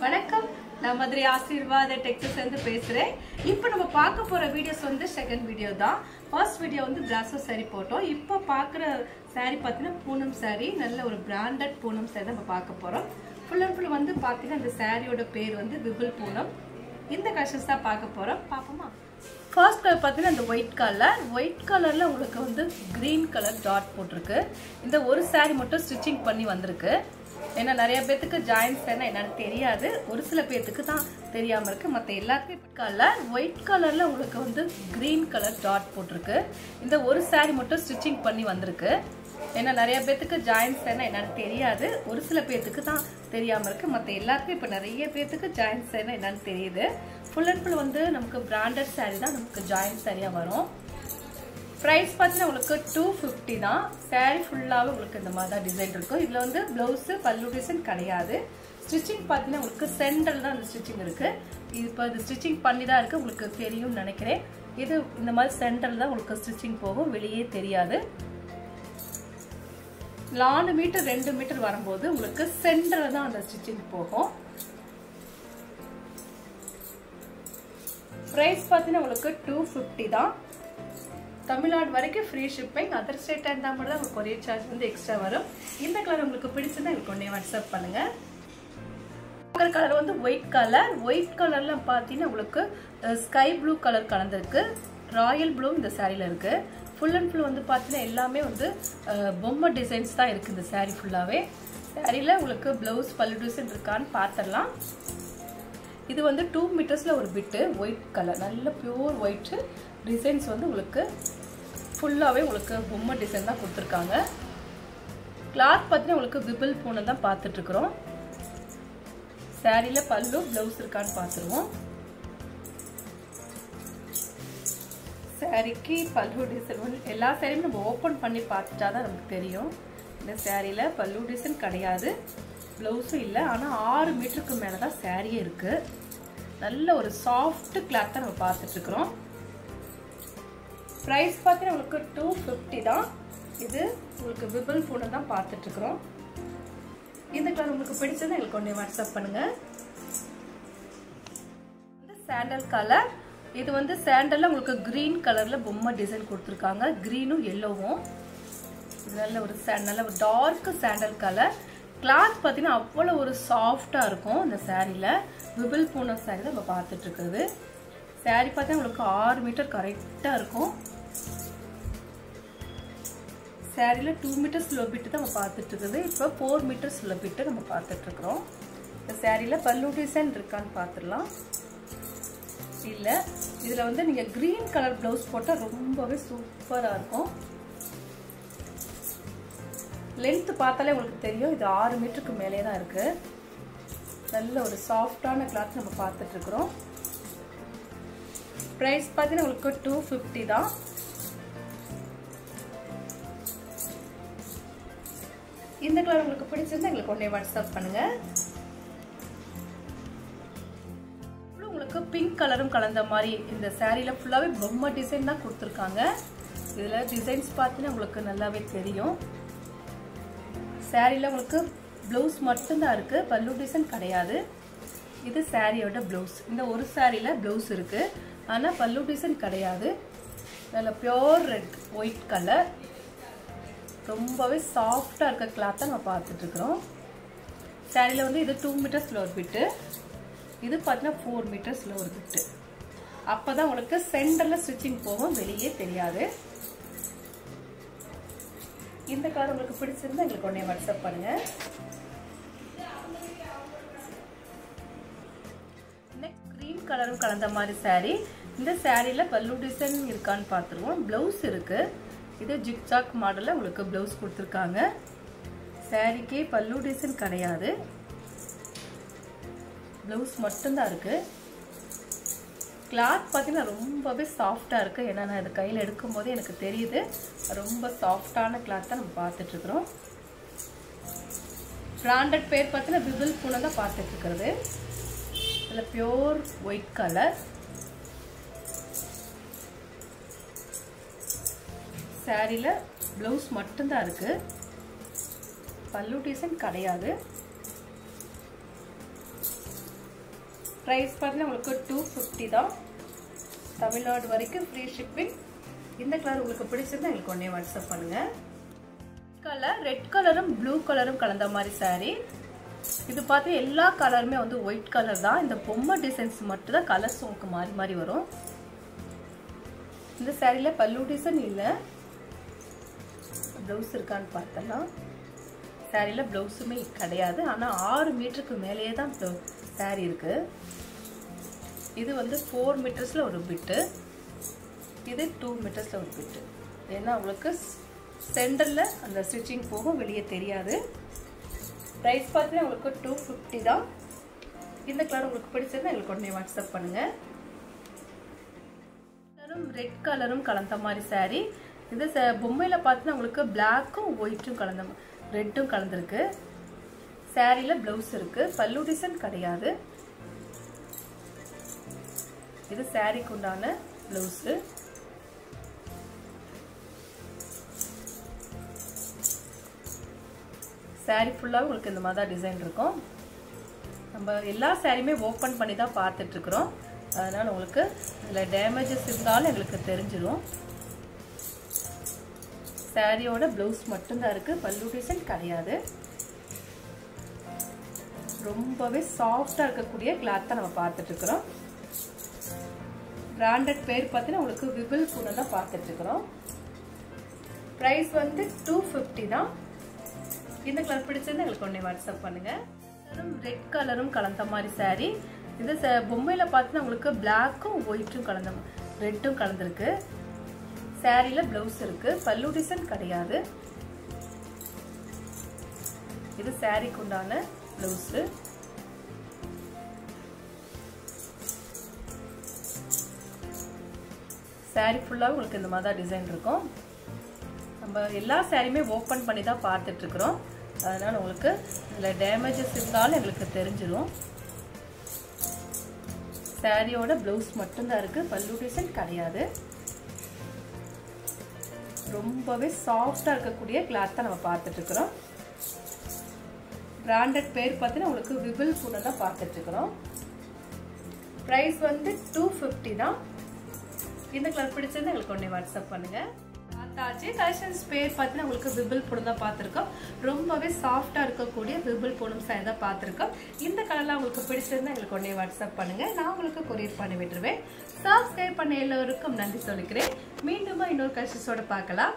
வணக்கம் நான் மதுரை ஆசீர்வாத டெக்ஸ்டைல்ஸ் இருந்து பேசுறேன். இப்போ நம்ம பார்க்க போற வீடியோஸ் வந்து செகண்ட் வீடியோ தான். ஃபர்ஸ்ட் வீடியோ வந்து பிராசோ saree போட்டோம். இப்போ பார்க்குற saree பார்த்தீங்கன்னா பூனம் saree, நல்ல ஒரு பிராண்டட் பூனம் saree தான் நம்ம பார்க்க போறோம். ஃபுல் அண்ட் ஃபுல் வந்து பார்த்தீங்கன்னா இந்த சாரியோட பேர் வந்து விபுல் பூனம். இந்த கலெக்ஷன்ஸ் தான் பார்க்க போறோம். பார்ப்போமா? ஃபர்ஸ்ட் கலர் பார்த்தீங்கன்னா இந்த ஒயிட் கலர்ல உங்களுக்கு வந்து கிரீன் கலர் டாட் போட்டிருக்கு. இந்த ஒரு saree மட்டும் ஸ்டிச்சிங் பண்ணி வந்திருக்கு. ஏன்னா நிறைய பேத்துக்கு ஜாயின்ஸ் என்னன்னு தெரியாது, ஒரு சில பேத்துக்கு தான் தெரியாம இருக்கு. மற்ற எல்லாத்துக்கும் ஒயிட் கலர்ல உங்களுக்கு வந்து கிரீன் கலர் டாட் போட்டிருக்கு. இந்த ஒரு saree மட்டும் ஸ்டிச்சிங் பண்ணி வந்திருக்கு. ஏன்னா நிறைய பேத்துக்கு ஜாயின்ஸ் என்னன்னு தெரியாது, ஒரு சில பேத்துக்கு தான் தெரியாம இருக்கு. மற்ற எல்லாத்துக்கும் இப்ப நிறைய பேத்துக்கு ஜாயின்ஸ் என்னன்னு தெரியுது. ஃபுல் அண்ட் ஃபுல் வந்து நமக்கு பிராண்டட் saree தான் நமக்கு ஜாயின் சாரியா வரும். பிரைஸ் பார்த்தீங்கன்னா உங்களுக்கு 250 தான். சாரி ஃபுல்லாகவே உங்களுக்கு இந்த மாதிரி தான் டிசைன் இருக்கும். இதில் வந்து பிளவுஸு பல்லு டிசைன் கிடையாது. ஸ்டிச்சிங் பார்த்தீங்கன்னா உங்களுக்கு சென்டரில் தான் அந்த ஸ்டிச்சிங் இருக்கு. இப்போ இது ஸ்டிச்சிங் பண்ணி தான் இருக்கு, உங்களுக்கு தெரியும்னு நினைக்கிறேன். இது இந்த மாதிரி சென்டரில் தான் உங்களுக்கு ஸ்டிச்சிங் போகும், வெளியே தெரியாது. 4 மீட்டர் 2 மீட்டர் வரும்போது உங்களுக்கு சென்டரில் தான் அந்த ஸ்டிச்சிங் போகும். பிரைஸ் பார்த்தீங்கன்னா உங்களுக்கு 250 தான். தமிழ்நாடு வரைக்கும் ஃப்ரீ ஷிப்பிங். அதர் ஸ்டேட் இருந்தால் மட்டும் தான் உங்களுக்கு கொரியர் சார்ஜ் வந்து எக்ஸ்ட்ரா வரும். இந்த கலர் உங்களுக்கு பிடிச்சிருந்தா எனக்கு ஒன்றே வாட்ஸ்அப் பண்ணுங்க. கலர் வந்து ஒயிட் கலர்ல பார்த்தீங்கன்னா உங்களுக்கு ஸ்கை ப்ளூ கலர் கலந்துருக்கு. ராயல் ப்ளூ இந்த சாரியில் இருக்கு. ஃபுல் அண்ட் ஃபுல் வந்து பார்த்தீங்கன்னா எல்லாமே வந்து பொம்மை டிசைன்ஸ் தான் இருக்கு இந்த சாரி ஃபுல்லாகவே. சாரியில் உங்களுக்கு பிளவுஸ் பல்லு டிசைன் இருக்கான்னு பார்த்துடலாம். இது வந்து 2 மீட்டர்ஸ்ல ஒரு பிட்டு ஒயிட் கலர், நல்ல பியூர் ஒயிட் டிசைன்ஸ் வந்து உங்களுக்கு ஃபுல்லாகவே உங்களுக்கு பொம்மை டிசைன் தான் கொடுத்துருக்காங்க. கிளாத் பார்த்தீங்கன்னா உங்களுக்கு விபுல் பூனம் தான் பார்த்துட்டு இருக்கிறோம். சாரியில் பல்லு பிளவுஸ் இருக்கான்னு பார்த்துருவோம். சாரிக்கு பல்லு டிசைன் வந்து எல்லா சாரியும் நம்ம ஓப்பன் பண்ணி பார்த்துட்டா தான் நமக்கு தெரியும். இந்த சாரியில் பல்லு டிசைன் கிடையாது, பிளவுஸும் இல்லை. ஆனால் 6 மீட்டருக்கு மேலே தான் சாரியே இருக்கு. நல்ல ஒரு சாஃப்ட் கிளாத் தான் நம்ம பார்த்துட்டு இருக்கிறோம். பிரைஸ் பார்த்தீங்கன்னா உங்களுக்கு 250 தான். இது உங்களுக்கு விபுல் பூனம் தான் பார்த்துட்டு இருக்கிறோம். இந்த கலர் உங்களுக்கு பிடிச்சது எனக்கு ஒன்றே வாட்ஸ்அப் பண்ணுங்க. இந்த சாண்டல் கலர், இது வந்து சாண்டல்ல உங்களுக்கு கிரீன் கலர்ல பொம்மை டிசைன் கொடுத்துருக்காங்க. கிரீனும் எல்லோவும் நல்ல ஒரு டார்க் சாண்டல் கலர். கிளாத் பார்த்தீங்கன்னா அவ்வளோ ஒரு சாஃப்டாக இருக்கும். இந்த சாரியில் விபுல் பூனம் சாரி தான் நம்ம பார்த்துட்டு இருக்குது. சாரி பார்த்தீங்கன்னா உங்களுக்கு 6 மீட்டர் கரெக்டாக இருக்கும். சாரியில் 2 மீட்டர்ஸ் லோ பிட்டு தான் நம்ம பார்த்துட்டு இருக்குது. இப்போ 4 மீட்டர்ஸ் லோ பிட்டு நம்ம பார்த்துட்டு இருக்கிறோம். இந்த சாரியில் பல்லு டிசைன் இருக்கான்னு பார்த்துடலாம். இல்லை, இதில் வந்து நீங்கள் க்ரீன் கலர் ப்ளவுஸ் போட்டால் ரொம்பவே சூப்பராக இருக்கும். லென்த் பார்த்தாலே உங்களுக்கு தெரியும், இது 6 மீட்டருக்கு மேலே தான் இருக்கு. நல்ல ஒரு சாஃப்டான கிளாத் நம்ம பார்த்துட்டு இருக்கிறோம். பிரைஸ் பார்த்தீங்கன்னா உங்களுக்கு 250 தான். இந்த கலர் உங்களுக்கு பிடிச்சிருந்தா எங்களுக்கு ஒன்றே வாட்ஸ்அப் பண்ணுங்க. உங்களுக்கு பிங்க் கலரும் கலந்த மாதிரி இந்த சாரியில ஃபுல்லாவே பொம்மை டிசைன் தான் கொடுத்துருக்காங்க. இதுல டிசைன்ஸ் பார்த்தீங்கன்னா உங்களுக்கு நல்லாவே தெரியும். சாரியில் உங்களுக்கு ப்ளவுஸ் மட்டும்தான் இருக்குது, பல்லு டிசைன் கிடையாது. இது சாரியோட ப்ளவுஸ். இந்த ஒரு சாரியில் ப்ளவுஸ் இருக்குது, ஆனால் பல்லு டிசைன் கிடையாது. நல்ல பியோர் ரெட் ஒயிட் கலர், ரொம்பவே சாஃப்டாக இருக்க கிளாத்தை நம்ம பார்த்துட்ருக்குறோம். சாரியில் வந்து இது 2 மீட்டர்ஸில் ஒரு பிட்டு, இது பார்த்தீங்கன்னா 4 மீட்டர்ஸில் ஒரு பிட்டு. அப்போ தான் உங்களுக்கு சென்டரில் ஸ்டிச்சிங் போகும், வெளியே தெரியாது. இந்த கலர் உங்களுக்கு பிடிச்சிருந்தா எங்களுக்கு ஒன்றே வாட்ஸ்அப் பண்ணுங்க. நெக்ஸ்ட் கிரீன் கலரும் கலந்த மாதிரி சாரி. இந்த சாரியில பல்லு டிசைன் இருக்கான்னு பார்த்துருவோம். பிளவுஸ் இருக்கு. இது ஜிக்ஜாக் மாடல்ல உங்களுக்கு பிளவுஸ் கொடுத்துருக்காங்க. சாரிக்கே பல்லு டிசைன் கிடையாது, பிளவுஸ் மட்டும்தான் இருக்கு. கிளாத் பார்த்தீங்கன்னா ரொம்பவே சாஃப்டாக இருக்குது. ஏன்னா நான் இது கையில் எடுக்கும் போதே எனக்கு தெரியுது, ரொம்ப சாஃப்டான கிளாத் தான் நம்ம பார்த்துட்டு இருக்கிறோம். பிராண்டட் பேர் பார்த்தீங்கன்னா விபுல் பூனம் தான் பார்த்துட்டு இருக்கிறது. இதில் பியோர் ஒயிட் கலர். சாரியில் ப்ளவுஸ் மட்டும்தான் இருக்குது, பல்லு டிசைன் கிடையாது. ப்ரைஸ் பார்த்தீங்கன்னா உங்களுக்கு 250 தான். தமிழ்நாடு வரைக்கும் ஃப்ரீ ஷிப்பிங். இந்த கலர் உங்களுக்கு பிடிச்சிருந்தா எங்களுக்கு உடனே வாட்ஸ்அப் பண்ணுங்க. கலர் ரெட் கலரும் ப்ளூ கலரும் கலந்த மாதிரி சாரி. இது பார்த்து எல்லா கலருமே வந்து ஒயிட் கலர் தான். இந்த பொம்மை டிசைன்ஸ் மட்டும் தான் கலர்ஸ் உங்களுக்கு மாறி மாறி வரும். இந்த சாரியில பல்லு டிசைன் இல்லை. ப்ளவுஸ் இருக்கான்னு பார்த்தலாம். சாரியில ப்ளவுஸுமே கிடையாது. ஆனால் 6 மீட்டருக்கு மேலேயே தான் சாரி இருக்கு. இது வந்து 4 மீட்டர்ஸ்ல ஒரு பிட்டு, இது 2 மீட்டர்ஸ்ல ஒரு பிட்டு. ஏன்னா உங்களுக்கு சென்டர்ல அந்த ஸ்டிச்சிங் போகும், வெளியே தெரியாது. ப்ரைஸ் பார்த்தீங்கன்னா உங்களுக்கு 250 தான். இந்த கலர் உங்களுக்கு பிடிச்சிருந்தா எங்களுக்கு உடனே வாட்ஸ்அப் பண்ணுங்க. ரெட் கலரும் கலந்த மாதிரி சாரி. இது பொம்மையில பார்த்தீங்கன்னா உங்களுக்கு பிளாக்கும் ஒயிட்டும் கலந்த ரெட்டும் கலந்துருக்கு. சாரியில பிளவுஸ் இருக்கு, பல்லு டிசைன் கிடையாது. இது சாரிக்கு உண்டான பிளவுஸ். சாரி ஃபுல்லா உங்களுக்கு இந்த மாதிரி டிசைன் இருக்கும். நம்ம எல்லா சாரியுமே ஓபன் பண்ணி தான் பார்த்துட்டு இருக்கிறோம். அதனால உங்களுக்கு இதுல டேமேஜஸ் இருந்தாலும் எங்களுக்கு தெரிஞ்சிடும். சாரியோட பிளவுஸ் மட்டும்தான் இருக்கு, பல்லு டிசைன் கிடையாது. ரொம்பவே சாஃப்டா இருக்கக்கூடிய கிளாத் தான் நம்ம பார்த்துட்டு இருக்கிறோம். பிராண்டட் பேர் பார்த்தீங்கன்னா உங்களுக்கு விபிள் கூட தான் பார்த்துட்டு இருக்கிறோம். பிரைஸ் வந்து 250 தான். இந்த கலர் பிடிச்சிருந்தா எங்களுக்கு உடனே வாட்ஸ்அப் பண்ணுங்க. ரெட் கலரும் கலந்த மாதிரி சாரி. இது பொம்மையில பார்த்தீங்கன்னா உங்களுக்கு பிளாக்கும் ஒயிட்டும் கலந்த ரெட்டும் கலந்துருக்கு. சாரியில பிளவுஸ் இருக்கு, பல்லு டிசைன் கிடையாது. இது சாரிக்கு உண்டான பிளவுஸ். சாரி ஃபுல்லா உங்களுக்கு இந்த மாதிரி டிசைன் இருக்கும். நம்ம எல்லா சாரியுமே ஓபன் பண்ணி தான் பார்த்துட்டு இருக்கிறோம். அதனால உங்களுக்கு இதுல டேமேஜஸ் இருந்தாலும் எங்களுக்கு தெரிஞ்சிடும். சாரியோட பிளவுஸ் மட்டும்தான் இருக்கு, பல்லு டிசைன் கிடையாது. ரொம்பவே சாஃப்டா இருக்கக்கூடிய கிளாத் தான் நம்ம பார்த்துட்டு இருக்கிறோம். பிராண்டட் பேர் பார்த்தீங்கன்னா உங்களுக்கு விபிள் கூட தான் பார்த்துட்டு இருக்கிறோம். பிரைஸ் வந்து 250 தான். இந்த கலர் பிடிச்சிருந்தா எங்களுக்கு உடனே வாட்ஸ்அப் பண்ணுங்க. கலெக்ஷன்ஸ் பேர் பார்த்தீங்கன்னா உங்களுக்கு விபிள் பூனம் தான் பார்த்துருக்கோம். ரொம்பவே சாஃப்டா இருக்கக்கூடிய விபிள் பூனம் சாரி தான் பார்த்துருக்கோம். இந்த கலர்லாம் உங்களுக்கு பிடிச்சிருந்தா எங்களுக்கு உடனே வாட்ஸ்அப் பண்ணுங்க. நான் உங்களுக்கு கொரியர் பண்ணி விட்டுருவேன். சப்ஸ்கிரைப் பண்ண எல்லோருக்கும் நன்றி சொல்லிக்கிறேன். மீண்டும் இன்னொரு கலெக்ஷன்ஸோட பார்க்கலாம்.